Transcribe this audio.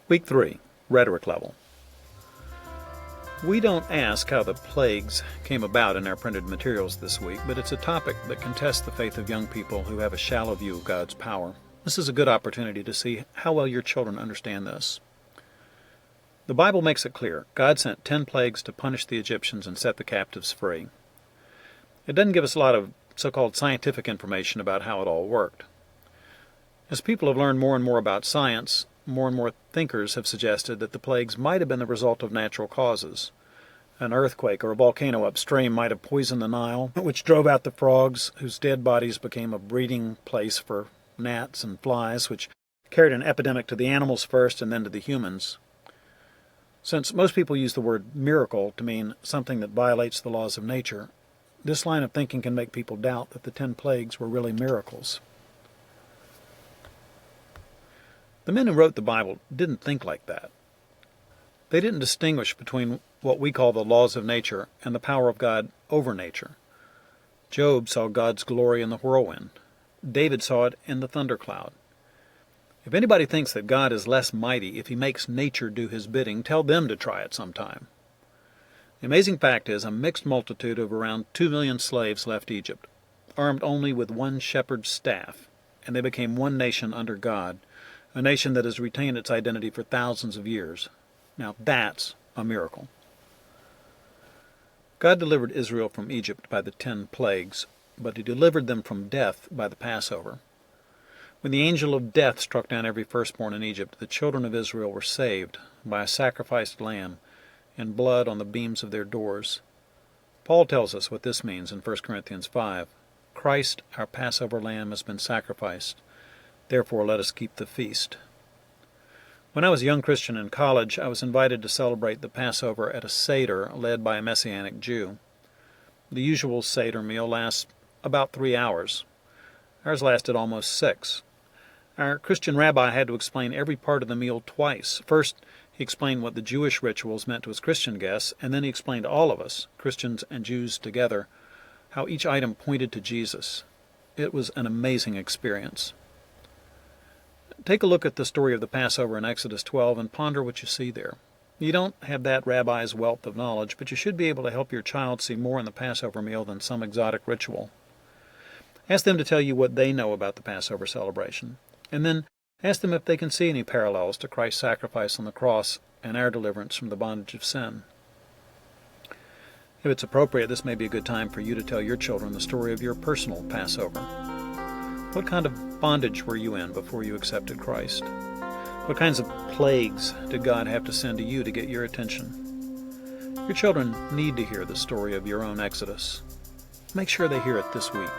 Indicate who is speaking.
Speaker 1: Week 3, Rhetoric Level. We don't ask how the plagues came about in our printed materials this week, but it's a topic that can test the faith of young people who have a shallow view of God's power. This is a good opportunity to see how well your children understand this. The Bible makes it clear. God sent 10 plagues to punish the Egyptians and set the captives free. It doesn't give us a lot of so-called scientific information about how it all worked. As people have learned more and more about science, more and more thinkers have suggested that the plagues might have been the result of natural causes. An earthquake or a volcano upstream might have poisoned the Nile, which drove out the frogs, whose dead bodies became a breeding place for gnats and flies, which carried an epidemic to the animals first and then to the humans. Since most people use the word miracle to mean something that violates the laws of nature, this line of thinking can make people doubt that the 10 plagues were really miracles. The men who wrote the Bible didn't think like that. They didn't distinguish between what we call the laws of nature and the power of God over nature. Job saw God's glory in the whirlwind. David saw it in the thundercloud. If anybody thinks that God is less mighty if he makes nature do his bidding, tell them to try it sometime. The amazing fact is a mixed multitude of around 2 million slaves left Egypt, armed only with one shepherd's staff, and they became one nation under God, a nation that has retained its identity for thousands of years. Now that's a miracle. God delivered Israel from Egypt by the 10 plagues, but he delivered them from death by the Passover. When the angel of death struck down every firstborn in Egypt, the children of Israel were saved by a sacrificed lamb and blood on the beams of their doors. Paul tells us what this means in 1 Corinthians 5. Christ, our Passover lamb, has been sacrificed. Therefore, let us keep the feast. When I was a young Christian in college, I was invited to celebrate the Passover at a Seder led by a Messianic Jew. The usual Seder meal lasts about 3 hours. Ours lasted almost 6. Our Christian rabbi had to explain every part of the meal twice. First, he explained what the Jewish rituals meant to his Christian guests, and then he explained to all of us, Christians and Jews together, how each item pointed to Jesus. It was an amazing experience. Take a look at the story of the Passover in Exodus 12 and ponder what you see there. You don't have that rabbi's wealth of knowledge, but you should be able to help your child see more in the Passover meal than some exotic ritual. Ask them to tell you what they know about the Passover celebration, and then ask them if they can see any parallels to Christ's sacrifice on the cross and our deliverance from the bondage of sin. If it's appropriate, this may be a good time for you to tell your children the story of your personal Passover. What kind of bondage were you in before you accepted Christ? What kinds of plagues did God have to send to you to get your attention? Your children need to hear the story of your own exodus. Make sure they hear it this week.